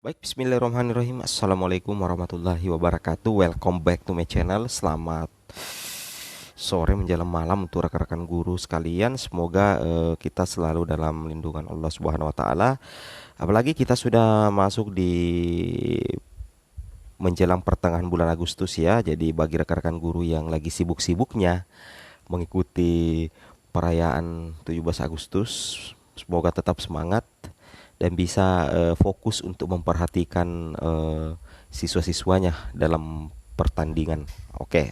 Baik, bismillahirrahmanirrahim. Assalamualaikum warahmatullahi wabarakatuh. Welcome back to my channel. Selamat sore menjelang malam untuk rekan-rekan guru sekalian. Semoga kita selalu dalam lindungan Allah Subhanahu wa taala. Apalagi kita sudah masuk di menjelang pertengahan bulan Agustus ya. Jadi bagi rekan-rekan guru yang lagi sibuk-sibuknya mengikuti perayaan 17 Agustus, semoga tetap semangat dan bisa fokus untuk memperhatikan siswa-siswanya dalam pertandingan. Oke.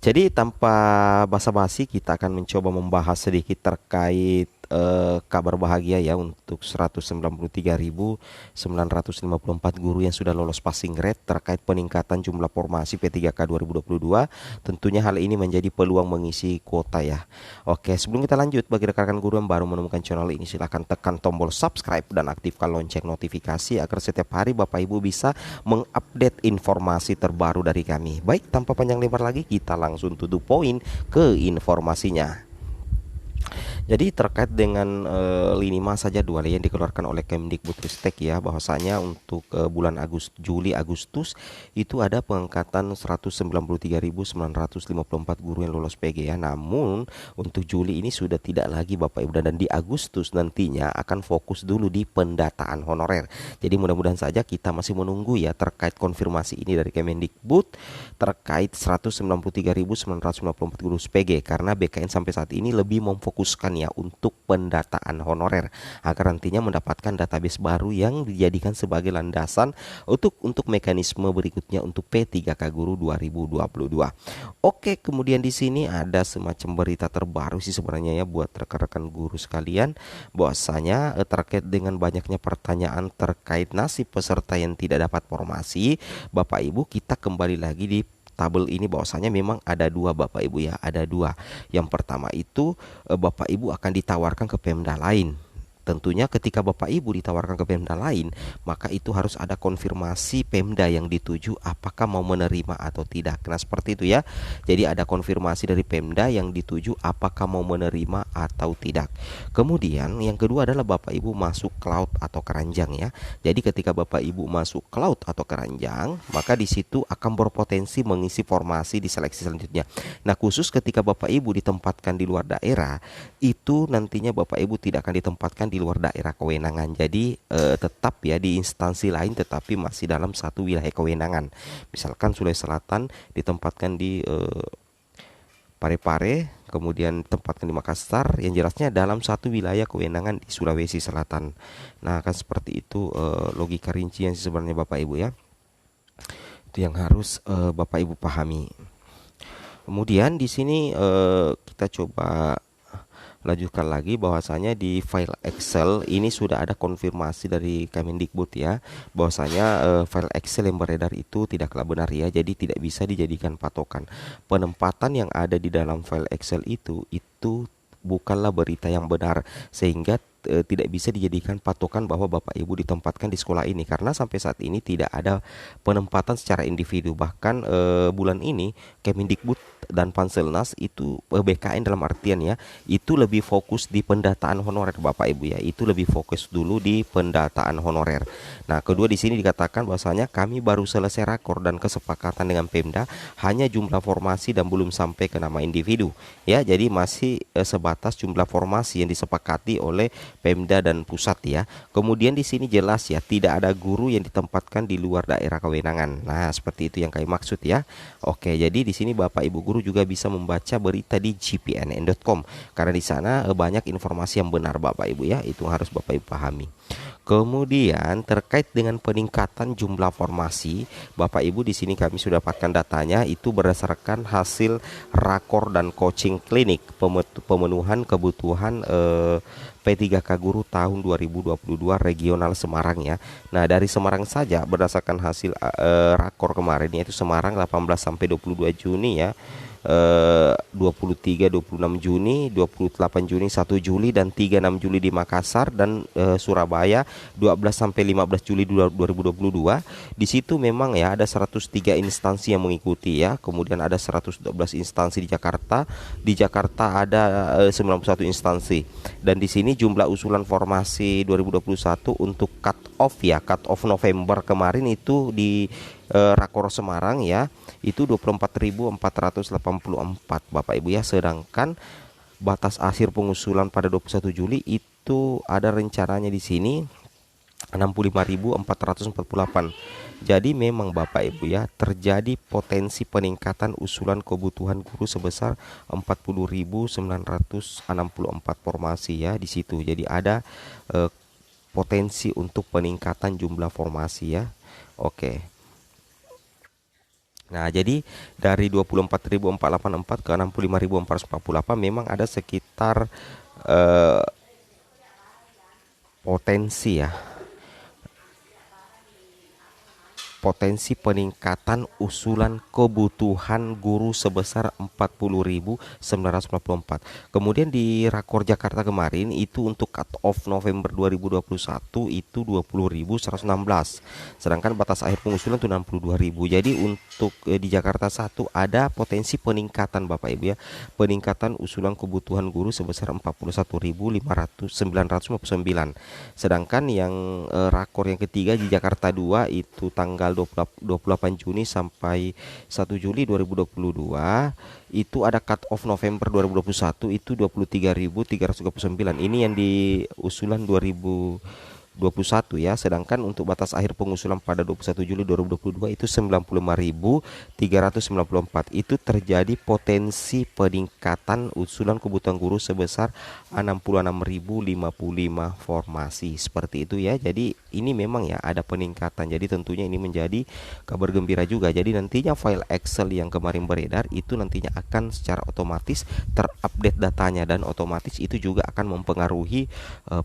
Jadi tanpa basa-basi kita akan mencoba membahas sedikit terkait kabar bahagia ya untuk 193.954 guru yang sudah lolos passing grade terkait peningkatan jumlah formasi P3K 2022. Tentunya hal ini menjadi peluang mengisi kuota ya. Oke, sebelum kita lanjut, bagi rekan-rekan guru yang baru menemukan channel ini, silahkan tekan tombol subscribe dan aktifkan lonceng notifikasi agar setiap hari Bapak Ibu bisa mengupdate informasi terbaru dari kami. Baik, tanpa panjang lebar lagi, kita langsung to the point ke informasinya. Jadi terkait dengan lini masa jadwal yang dikeluarkan oleh Kemdikbudristek ya, bahwasanya untuk bulan Juli Agustus itu ada pengangkatan 193.954 guru yang lolos PG ya. Namun untuk Juli ini sudah tidak lagi Bapak Ibu, dan di Agustus nantinya akan fokus dulu di pendataan honorer. Jadi mudah-mudahan saja kita masih menunggu ya terkait konfirmasi ini dari Kemendikbud terkait 193.954 guru PG, karena BKN sampai saat ini lebih memfokuskan ya untuk pendataan honorer agar nantinya mendapatkan database baru yang dijadikan sebagai landasan untuk mekanisme berikutnya untuk P3K Guru 2022. Oke, kemudian di sini ada semacam berita terbaru sih sebenarnya ya buat rekan-rekan guru sekalian, bahwasanya terkait dengan banyaknya pertanyaan terkait nasib peserta yang tidak dapat formasi, Bapak Ibu, kita kembali lagi di tabel ini bahwasanya memang ada dua Bapak Ibu ya, ada dua. Yang pertama itu Bapak Ibu akan ditawarkan ke Pemda lain. Tentunya ketika Bapak Ibu ditawarkan ke Pemda lain, maka itu harus ada konfirmasi Pemda yang dituju apakah mau menerima atau tidak. Nah seperti itu ya. Jadi ada konfirmasi dari Pemda yang dituju apakah mau menerima atau tidak. Kemudian yang kedua adalah Bapak Ibu masuk cloud atau keranjang ya. Jadi ketika Bapak Ibu masuk cloud atau keranjang, maka di situ akan berpotensi mengisi formasi di seleksi selanjutnya. Nah khusus ketika Bapak Ibu ditempatkan di luar daerah, itu nantinya Bapak Ibu tidak akan ditempatkan di luar daerah kewenangan. Jadi tetap ya di instansi lain tetapi masih dalam satu wilayah kewenangan. Misalkan Sulawesi Selatan ditempatkan di Parepare, kemudian ditempatkan di Makassar, yang jelasnya dalam satu wilayah kewenangan di Sulawesi Selatan. Nah, kan seperti itu logika rincian sebenarnya Bapak Ibu ya. Itu yang harus Bapak Ibu pahami. Kemudian di sini kita coba lanjutkan lagi bahwasanya di file Excel ini sudah ada konfirmasi dari Kemendikbud ya, bahwasanya file Excel yang beredar itu tidaklah benar ya, jadi tidak bisa dijadikan patokan. Penempatan yang ada di dalam file Excel itu bukanlah berita yang benar, sehingga tidak bisa dijadikan patokan bahwa Bapak Ibu ditempatkan di sekolah ini, karena sampai saat ini tidak ada penempatan secara individu. Bahkan bulan ini Kemendikbud dan Panselnas itu BKN dalam artian ya, itu lebih fokus di pendataan honorer Bapak Ibu ya, itu lebih fokus dulu di pendataan honorer. Nah kedua di sini dikatakan bahwasanya kami baru selesai rakor dan kesepakatan dengan Pemda, hanya jumlah formasi dan belum sampai ke nama individu ya, jadi masih sebatas jumlah formasi yang disepakati oleh Pemda dan pusat ya. Kemudian di sini jelas ya, tidak ada guru yang ditempatkan di luar daerah kewenangan. Nah, seperti itu yang kami maksud ya. Oke, jadi di sini Bapak Ibu guru juga bisa membaca berita di gpnn.com, karena di sana banyak informasi yang benar Bapak Ibu ya. Itu harus Bapak Ibu pahami. Kemudian terkait dengan peningkatan jumlah formasi, Bapak Ibu di sini kami sudah dapatkan datanya, itu berdasarkan hasil rakor dan coaching klinik pemenuhan kebutuhan P3K Guru tahun 2022 regional Semarang ya. Nah, dari Semarang saja berdasarkan hasil rakor kemarin, yaitu Semarang 18 sampai 22 Juni ya. 23 26 Juni, 28 Juni, 1 Juli dan 3 6 Juli di Makassar dan Surabaya 12 sampai 15 Juli 2022. Di situ memang ya ada 103 instansi yang mengikuti ya. Kemudian ada 112 instansi di Jakarta. Di Jakarta ada 91 instansi. Dan di sini jumlah usulan formasi 2021 untuk cut off ya, cut off November kemarin itu di Rakor Semarang ya, itu 24.484 Bapak Ibu ya. Sedangkan batas akhir pengusulan pada 21 Juli itu ada rencananya di sini 65.448. Jadi memang Bapak Ibu ya, terjadi potensi peningkatan usulan kebutuhan guru sebesar 40.964 formasi ya di situ. Jadi ada potensi untuk peningkatan jumlah formasi ya. Oke. Nah, jadi dari 24.484 ke 65.448 memang ada sekitar potensi ya, potensi peningkatan usulan kebutuhan guru sebesar 40.944. Kemudian di Rakor Jakarta kemarin itu untuk cut off November 2021 itu 20.116. Sedangkan batas akhir pengusulan itu 62.000. Jadi untuk di Jakarta 1 ada potensi peningkatan Bapak Ibu ya. Peningkatan usulan kebutuhan guru sebesar 41.959. Sedangkan yang Rakor yang ketiga di Jakarta 2 itu tanggal 28 Juni sampai 1 Juli 2022 itu ada cut off November 2021 itu 23.339. Ini yang di usulan 2021 ya. Sedangkan untuk batas akhir pengusulan pada 21 Juli 2022 itu 95.394. Itu terjadi potensi peningkatan usulan kebutuhan guru sebesar 66.055 formasi. Seperti itu ya. Jadi ini memang ya ada peningkatan. Jadi tentunya ini menjadi kabar gembira juga. Jadi nantinya file Excel yang kemarin beredar itu nantinya akan secara otomatis terupdate datanya, dan otomatis itu juga akan mempengaruhi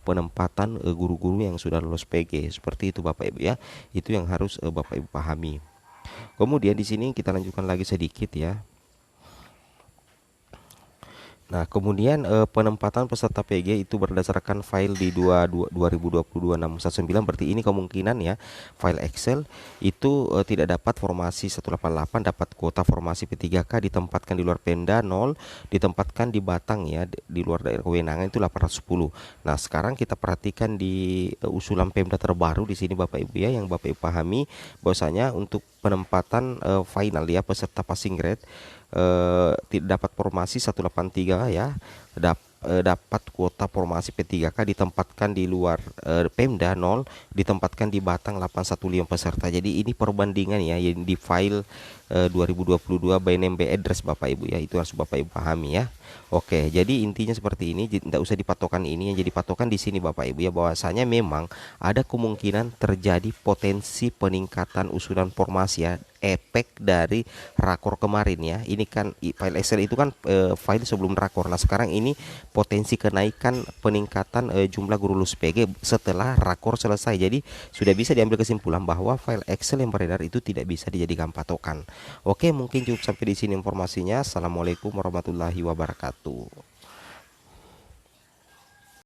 penempatan guru-guru yang sudah lulus PG. Seperti itu Bapak Ibu ya. Itu yang harus Bapak Ibu pahami. Kemudian di sini kita lanjutkan lagi sedikit ya. Nah, kemudian penempatan peserta PG itu berdasarkan file di 2022-619. Berarti ini kemungkinan ya file Excel itu tidak dapat formasi 188, dapat kuota formasi P3K ditempatkan di luar Pemda 0, ditempatkan di Batang ya, di luar daerah kewenangan itu 810. Nah, sekarang kita perhatikan di usulan Pemda terbaru di sini Bapak Ibu ya, yang Bapak Ibu pahami bahwasanya untuk penempatan final ya peserta passing grade tidak dapat formasi 183 ya, dapat kuota formasi P3K ditempatkan di luar Pemda 0, ditempatkan di Batang 815 peserta. Jadi ini perbandingan ya yang di file 2022 by name by address Bapak Ibu ya, itu harus Bapak Ibu pahami ya. Oke, jadi intinya seperti ini, tidak usah dipatokan ini, yang jadi patokan di sini Bapak Ibu ya, bahwasanya memang ada kemungkinan terjadi potensi peningkatan usulan formasi ya, efek dari rakor kemarin ya. Ini kan file Excel itu kan file sebelum rakor. Nah, sekarang ini potensi kenaikan peningkatan jumlah guru lulus PG setelah rakor selesai. Jadi sudah bisa diambil kesimpulan bahwa file Excel yang beredar itu tidak bisa dijadikan patokan. Oke, mungkin cukup sampai di sini informasinya. Assalamualaikum warahmatullahi wabarakatuh.